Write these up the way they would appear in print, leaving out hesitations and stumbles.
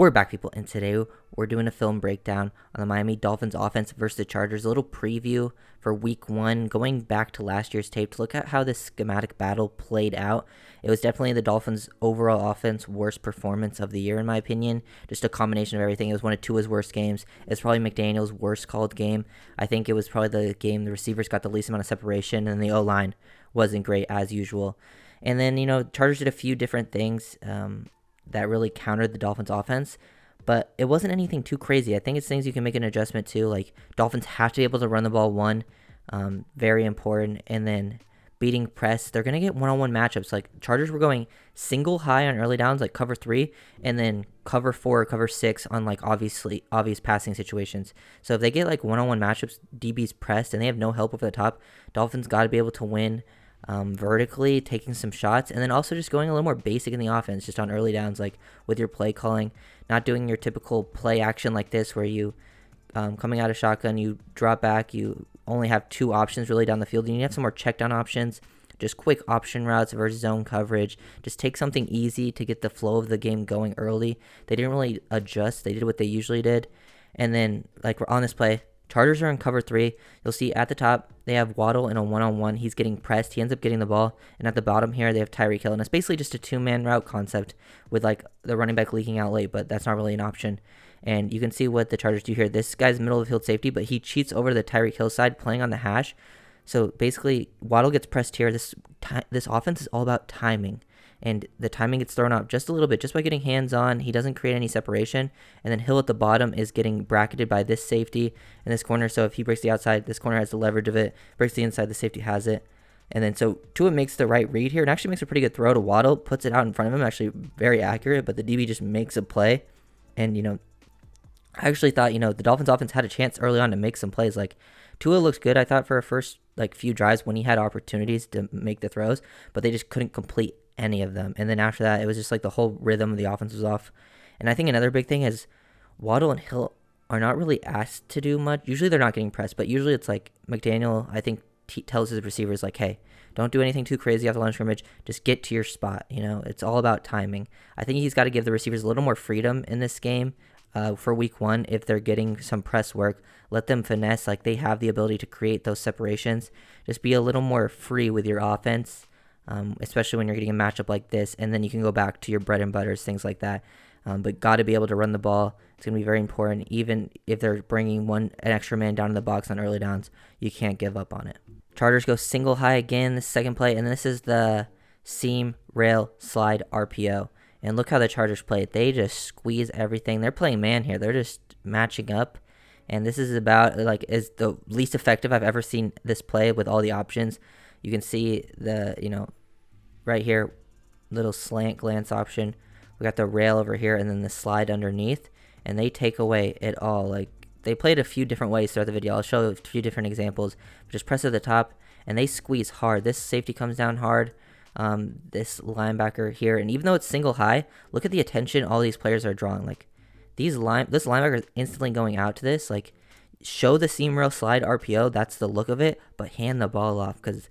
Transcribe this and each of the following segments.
We're back, people, and today we're doing a film breakdown on the Miami Dolphins offense versus the Chargers. A little preview for week one, going back to last year's tape to look at how this schematic battle played out. It was definitely the Dolphins' overall offense worst performance of the year, in my opinion. Just a combination of everything. It was one of Tua's worst games. It's probably McDaniel's worst called game. I think it was probably the game the receivers got the least amount of separation, and the O-line wasn't great as usual. And then, Chargers did a few different things that really countered the Dolphins offense, but it wasn't anything too crazy. I think it's things you can make an adjustment to, like Dolphins have to be able to run the ball very important, and then beating press. They're going to get one-on-one matchups. Like Chargers were going single high on early downs, like cover 3, and then cover 4, cover 6 on like obvious passing situations. So if they get like one-on-one matchups, DB's pressed, and they have no help over the top, Dolphins got to be able to win vertically, taking some shots, and then also just going a little more basic in the offense, just on early downs, like with your play calling, not doing your typical play action like this where you coming out of shotgun, you drop back, you only have 2 options really down the field. You need to have some more check down options, just quick option routes versus zone coverage. Just take something easy to get the flow of the game going early. They didn't really adjust. They did what they usually did. And then, like, we're on this play, Chargers are in cover 3. You'll see at the top, they have Waddle in a one-on-one. He's getting pressed. He ends up getting the ball. And at the bottom here, they have Tyreek Hill. And it's basically just a 2-man route concept with, like, the running back leaking out late, but that's not really an option. And you can see what the Chargers do here. This guy's middle of the field safety, but he cheats over to the Tyreek Hill side, playing on the hash. So basically, Waddle gets pressed here. This offense is all about timing. And the timing gets thrown off just a little bit, just by getting hands on. He doesn't create any separation. And then Hill at the bottom is getting bracketed by this safety in this corner. So if he breaks the outside, this corner has the leverage of it. Breaks the inside, the safety has it. And then so Tua makes the right read here and actually makes a pretty good throw to Waddle, puts it out in front of him, actually very accurate, but the DB just makes a play. And, I actually thought, the Dolphins offense had a chance early on to make some plays. Like, Tua looks good, I thought, for a first, few drives when he had opportunities to make the throws, but they just couldn't complete any of them. And then after that, it was just like the whole rhythm of the offense was off. And I think another big thing is Waddle and Hill are not really asked to do much. Usually they're not getting pressed, but usually it's like McDaniel, I think, tells his receivers, like, hey, don't do anything too crazy off the line of scrimmage. Just get to your spot. It's all about timing. I think he's got to give the receivers a little more freedom in this game. For week one, if they're getting some press work, let them finesse. Like, they have the ability to create those separations. Just be a little more free with your offense, especially when you're getting a matchup like this, and then you can go back to your bread and butters, things like that. But got to be able to run the ball. It's going to be very important. Even if they're bringing an extra man down in the box on early downs, you can't give up on it. Chargers go single high again, this second play, and this is the seam, rail, slide, RPO. And look how the Chargers play it. They just squeeze everything. They're playing man here. They're just matching up. And this is about, is the least effective I've ever seen this play with all the options. You can see right here, little slant glance option. We got the rail over here and then the slide underneath. And they take away it all. Like, they played a few different ways throughout the video. I'll show a few different examples. Just press at the top, and they squeeze hard. This safety comes down hard. This linebacker here, and even though it's single high, look at the attention all these players are drawing. Like, this linebacker is instantly going out to this. Like, show the seam rail slide RPO, that's the look of it, but hand the ball off, because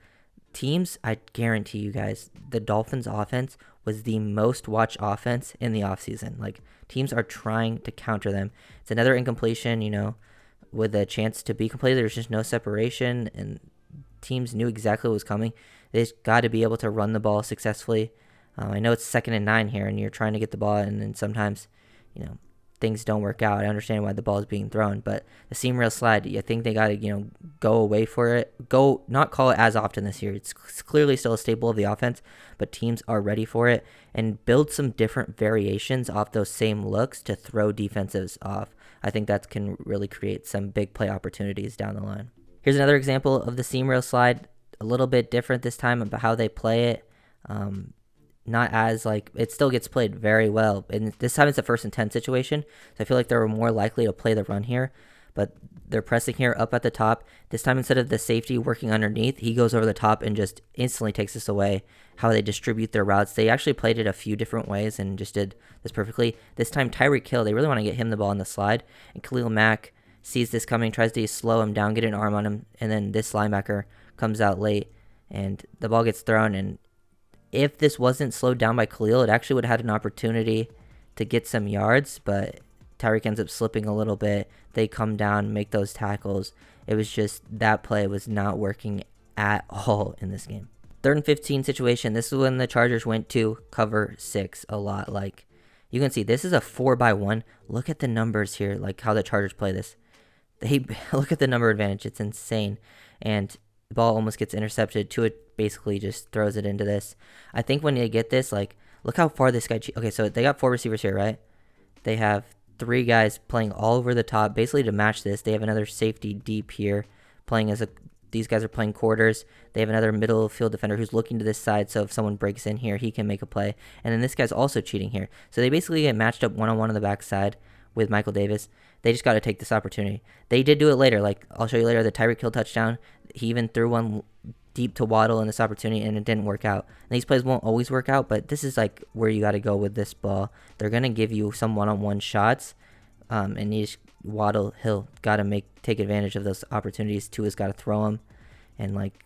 teams, I guarantee you guys, the Dolphins offense was the most watched offense in the offseason. Like, teams are trying to counter them. It's another incompletion, with a chance to be completed. There's just no separation, and teams knew exactly what was coming. They just got to be able to run the ball successfully. I know it's 2nd and 9 here, and you're trying to get the ball, and then sometimes, things don't work out. I understand why the ball is being thrown, but the seam rail slide, I think they got to, go away for it. Not call it as often this year. It's clearly still a staple of the offense, but teams are ready for it, and build some different variations off those same looks to throw defensives off. I think that can really create some big play opportunities down the line. Here's another example of the seam rail slide. A little bit different this time about how they play it. Not as, it still gets played very well. And this time it's a 1st and 10 situation. So I feel like they were more likely to play the run here. But they're pressing here up at the top. This time, instead of the safety working underneath, he goes over the top and just instantly takes this away. How they distribute their routes. They actually played it a few different ways and just did this perfectly. This time, Tyreek Hill, they really want to get him the ball on the slide. And Khalil Mack sees this coming, tries to slow him down, get an arm on him. And then this linebacker comes out late, and the ball gets thrown. And if this wasn't slowed down by Khalil, it actually would have had an opportunity to get some yards, but Tyreek ends up slipping a little bit. They come down, make those tackles. It was just that play was not working at all in this game. 3rd and 15 situation. This is when the Chargers went to cover 6 a lot. Like, you can see this is a 4-by-1. Look at the numbers here, like how the Chargers play this. They look at the number advantage. It's insane. And the ball almost gets intercepted. Tua basically just throws it into this. I think when they get this, like, look how far this guy... Okay, so they got 4 receivers here, right? They have 3 guys playing all over the top, basically to match this. They have another safety deep here playing as a... These guys are playing quarters. They have another middle field defender who's looking to this side, so if someone breaks in here, he can make a play. And then this guy's also cheating here. So they basically get matched up one-on-one on the backside with Michael Davis. They just got to take this opportunity. They did do it later. Like, I'll show you later, the Tyreek Hill touchdown. He even threw one deep to Waddle in this opportunity, and it didn't work out. And these plays won't always work out, but this is, like, where you got to go with this ball. They're going to give you some one-on-one shots, and you just... Waddle, Hill, got to take advantage of those opportunities. Tua's got to throw them. And, like,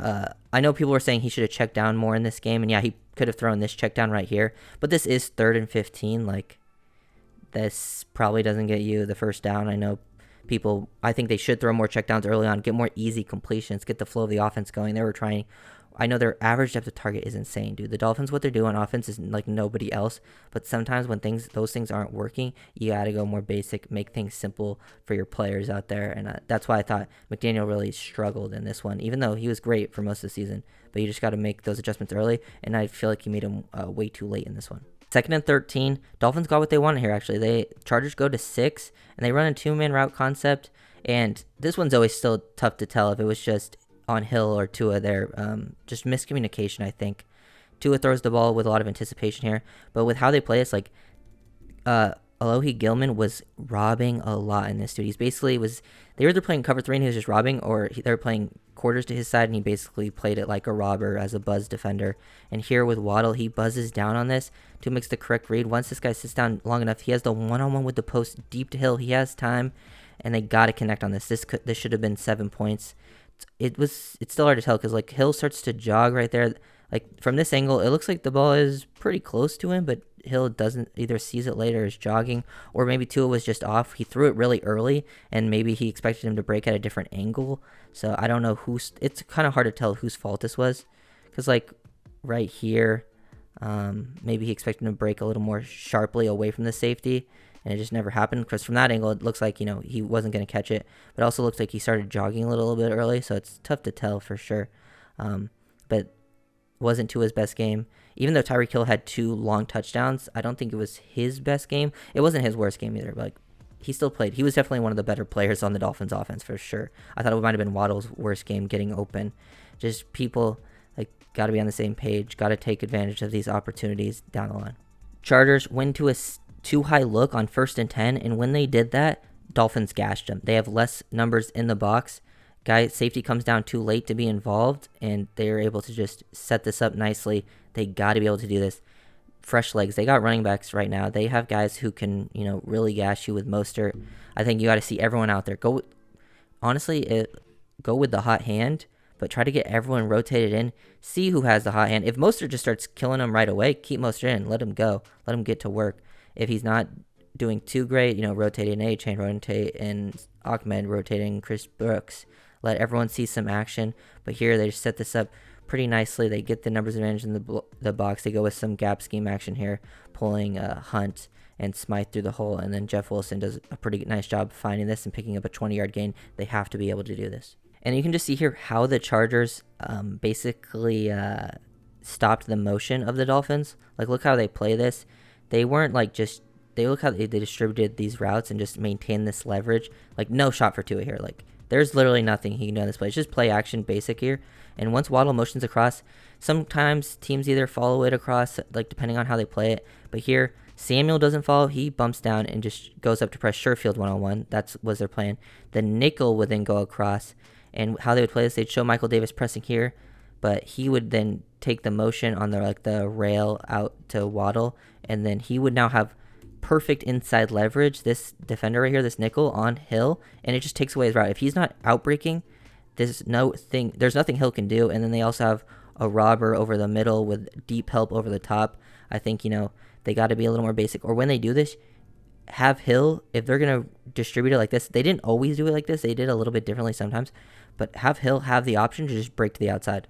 I know people were saying he should have checked down more in this game. And, yeah, he could have thrown this check down right here. But this is 3rd and 15. Like, this probably doesn't get you the first down. I know people, I think they should throw more check downs early on, get more easy completions, get the flow of the offense going. They were trying... I know their average depth of target is insane, dude. The Dolphins, what they're doing on offense is like nobody else. But sometimes when those things aren't working, you got to go more basic, make things simple for your players out there. And that's why I thought McDaniel really struggled in this one, even though he was great for most of the season. But you just got to make those adjustments early. And I feel like he made them way too late in this one. 2nd and 13. Dolphins got what they wanted here, actually. Chargers go to 6, and they run a 2-man route concept. And this one's always still tough to tell if it was just on Hill or Tua there. Just miscommunication, I think. Tua throws the ball with a lot of anticipation here. But with how they play this, like, Alohi Gilman was robbing a lot in this, dude. He's basically they were either playing cover 3 and he was just robbing, or they were playing quarters to his side and he basically played it like a robber as a buzz defender. And here with Waddle, he buzzes down on this. Tua makes the correct read. Once this guy sits down long enough, he has the one-on-one with the post deep to Hill. He has time, and they got to connect on this. This should have been 7 points. It's still hard to tell because, like, Hill starts to jog right there. Like, from this angle, it looks like the ball is pretty close to him, but Hill doesn't either sees it later, is jogging, or maybe Tua was just off. He threw it really early, and maybe he expected him to break at a different angle. So I don't know it's kind of hard to tell whose fault this was, because, like, right here, maybe he expected him to break a little more sharply away from the safety, and it just never happened, because from that angle, it looks like, he wasn't going to catch it. But it also looks like he started jogging a little bit early, so it's tough to tell for sure. But wasn't Tua's best game. Even though Tyreek Hill had 2 long touchdowns, I don't think it was his best game. It wasn't his worst game either, but, like, he still played. He was definitely one of the better players on the Dolphins offense for sure. I thought it might have been Waddle's worst game getting open. Just people, like, got to be on the same page, got to take advantage of these opportunities down the line. Chargers went to a too high look on 1st and 10, and when they did that, Dolphins gashed them. They have less numbers in the box. Safety comes down too late to be involved, and they're able to just set this up nicely. They got to be able to do this. Fresh legs. They got running backs right now. They have guys who can, really gash you with Mostert. I think you got to see everyone out there. Go with the hot hand, but try to get everyone rotated in. See who has the hot hand. If Mostert just starts killing them right away, keep Mostert in. Let him go. Let him get to work. If he's not doing too great, rotating A-Chain, rotating Ahmed, rotating Chris Brooks. Let everyone see some action. But here they just set this up pretty nicely. They get the numbers advantage in the box. They go with some gap scheme action here, pulling Hunt and Smythe through the hole. And then Jeff Wilson does a pretty nice job finding this and picking up a 20-yard gain. They have to be able to do this. And you can just see here how the Chargers basically stopped the motion of the Dolphins. Like, look how they play this. They weren't like they look how they distributed these routes and just maintained this leverage. Like, no shot for Tua here. Like, there's literally nothing he can do on this play. It's just play action basic here. And once Waddle motions across, sometimes teams either follow it across, like, depending on how they play it. But here, Samuel doesn't follow. He bumps down and just goes up to press Sherfield one-on-one. That was their plan. The nickel would then go across. And how they would play this, they'd show Michael Davis pressing here, but he would then take the motion on the rail out to Waddle, and then he would now have perfect inside leverage, this defender right here, this nickel on Hill, and it just takes away his route. If he's not outbreaking, there's nothing Hill can do. And then they also have a robber over the middle with deep help over the top. I think, they got to be a little more basic. Or when they do this, have Hill, if they're going to distribute it like this, they didn't always do it like this. They did a little bit differently sometimes. But have Hill have the option to just break to the outside,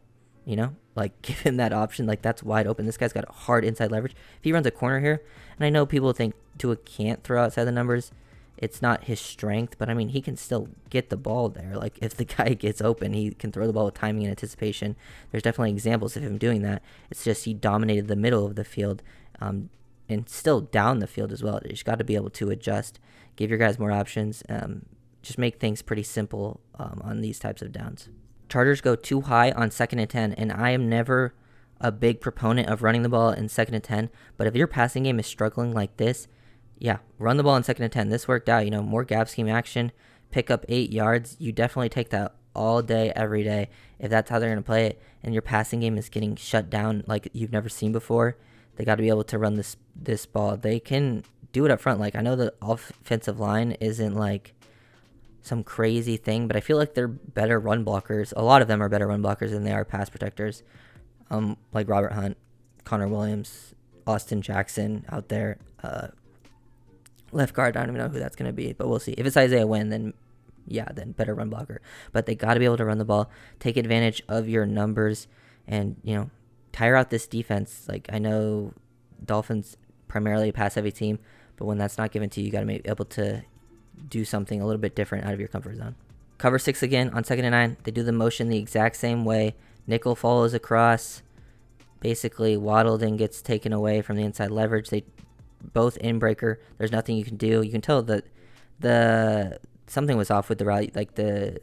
Like, give him that option. Like, that's wide open. This guy's got hard inside leverage. If he runs a corner here, and I know people think Tua can't throw outside the numbers. It's not his strength, but, I mean, he can still get the ball there. Like, if the guy gets open, he can throw the ball with timing and anticipation. There's definitely examples of him doing that. It's just he dominated the middle of the field and still down the field as well. You just got to be able to adjust, give your guys more options, just make things pretty simple on these types of downs. Chargers go too high on 2nd and 10, and I am never a big proponent of running the ball in 2nd and 10, but if your passing game is struggling like this, yeah, run the ball in 2nd and 10. This worked out, more gap scheme action, pick up 8 yards. You definitely take that all day, every day, if that's how they're going to play it, and your passing game is getting shut down like you've never seen before. They got to be able to run this ball. They can do it up front. Like, I know the offensive line isn't like some crazy thing, but I feel like they're better run blockers. A lot of them are better run blockers than they are pass protectors. Like Robert Hunt, Connor Williams, Austin Jackson out there. Left guard, I don't even know who that's going to be, but we'll see. If it's Isaiah Wynn, then better run blocker. But they got to be able to run the ball, take advantage of your numbers, and, tire out this defense. Like, I know Dolphins primarily a pass-heavy team, but when that's not given to you, you got to be able to do something a little bit different out of your comfort zone. Cover 6 again on 2nd and 9. They do the motion the exact same way. Nickel follows across. Basically, Waddle then gets taken away from the inside leverage. They both in breaker. There's nothing you can do. You can tell that something was off with the route, like the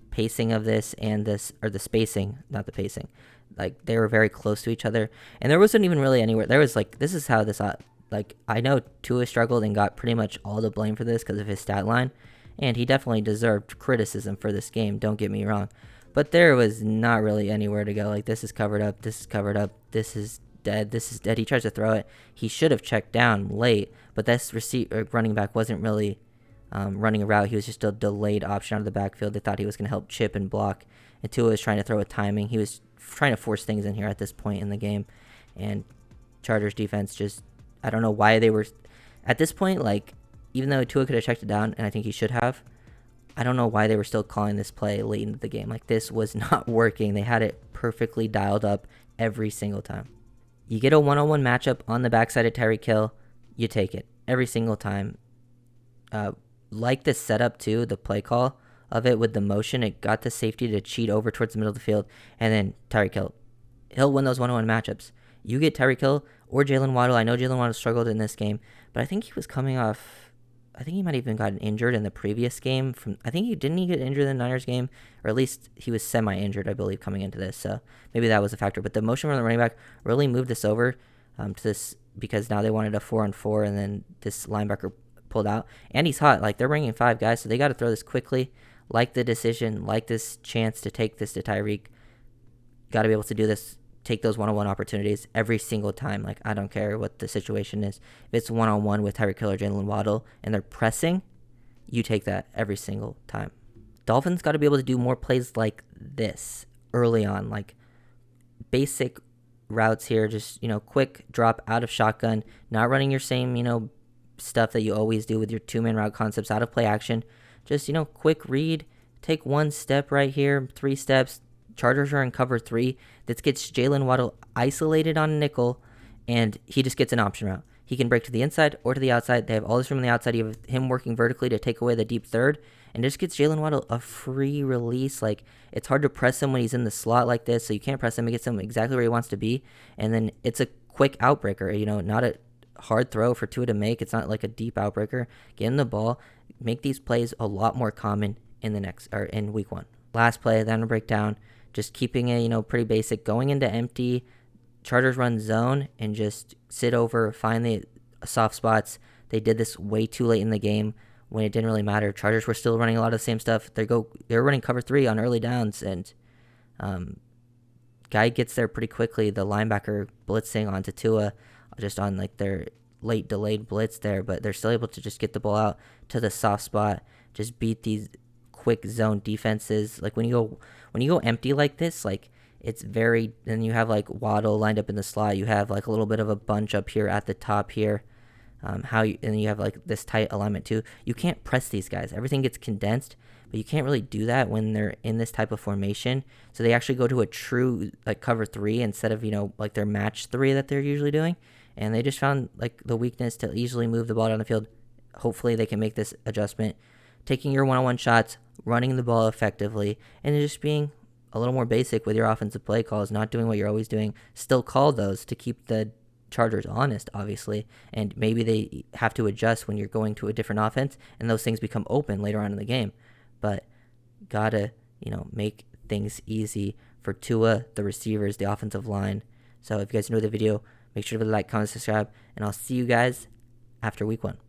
pacing of this and this, or the spacing, not the pacing. Like, they were very close to each other, and there wasn't even really anywhere. There was like, this is how this, I know Tua struggled and got pretty much all the blame for this because of his stat line, and he definitely deserved criticism for this game, don't get me wrong. But there was not really anywhere to go. Like, this is covered up, this is covered up, this is dead, this is dead. He tries to throw it. He should have checked down late, but this running back wasn't really running a route. He was just a delayed option out of the backfield. They thought he was going to help chip and block, and Tua was trying to throw with timing. He was trying to force things in here at this point in the game, and Chargers defense just, I don't know why they were, at this point, like, even though Tua could have checked it down, and I think he should have, I don't know why they were still calling this play late into the game. Like, this was not working. They had it perfectly dialed up every single time. You get a one-on-one matchup on the backside of Tyreek Hill, you take it every single time. Like the setup too, the play call of it with the motion, it got the safety to cheat over towards the middle of the field, and then Tyreek Hill. He'll win those one-on-one matchups. You get Tyreek Hill or Jalen Waddle. I know Jalen Waddle struggled in this game, but I think he was coming off, I think he might have even gotten injured in the previous game. Didn't he get injured in the Niners game? Or at least he was semi-injured, I believe, coming into this. So maybe that was a factor. But the motion from the running back really moved this over to this, because now they wanted a 4-on-4, and then this linebacker pulled out. And he's hot. Like, they're bringing 5 guys, so they got to throw this quickly. Like the decision, like this chance to take this to Tyreek. Got to be able to do this. Take those one-on-one opportunities every single time. Like, I don't care what the situation is. If it's one-on-one with Tyreek Hill or Jalen Waddle and they're pressing, you take that every single time. Dolphins got to be able to do more plays like this early on. Like, basic routes here. Just, quick drop out of shotgun. Not running your same, stuff that you always do with your 2-man route concepts out of play action. Just, quick read. Take 1 step right here. 3 steps. Chargers are in cover 3. This gets Jalen Waddle isolated on nickel, and he just gets an option route. He can break to the inside or to the outside. They have all this room on the outside. You have him working vertically to take away the deep third, and just gets Jalen Waddle a free release. Like, it's hard to press him when he's in the slot like this, so you can't press him. It gets him exactly where he wants to be, and then it's a quick outbreaker. Not a hard throw for Tua to make. It's not like a deep outbreaker. Get him the ball. Make these plays a lot more common in week 1. Last play, then to break down. Just keeping it, pretty basic. Going into empty, Chargers run zone and just sit over, find the soft spots. They did this way too late in the game when it didn't really matter. Chargers were still running a lot of the same stuff. They were running cover 3 on early downs, and guy gets there pretty quickly. The linebacker blitzing onto Tua, just on like their late delayed blitz there, but they're still able to just get the ball out to the soft spot, just beat these quick zone defenses. Like, when you go empty like this, like, it's very, and you have like Waddle lined up in the slot. You have like a little bit of a bunch up here at the top here. And you have like this tight alignment too. You can't press these guys. Everything gets condensed, but you can't really do that when they're in this type of formation. So they actually go to a true like cover three instead of, like their match three that they're usually doing. And they just found like the weakness to easily move the ball down the field. Hopefully they can make this adjustment, taking your one-on-one shots, running the ball effectively, and just being a little more basic with your offensive play calls, not doing what you're always doing. Still call those to keep the Chargers honest, obviously, and maybe they have to adjust when you're going to a different offense, and those things become open later on in the game. But gotta, make things easy for Tua, the receivers, the offensive line. So if you guys enjoyed the video, make sure to like, comment, subscribe, and I'll see you guys after week 1.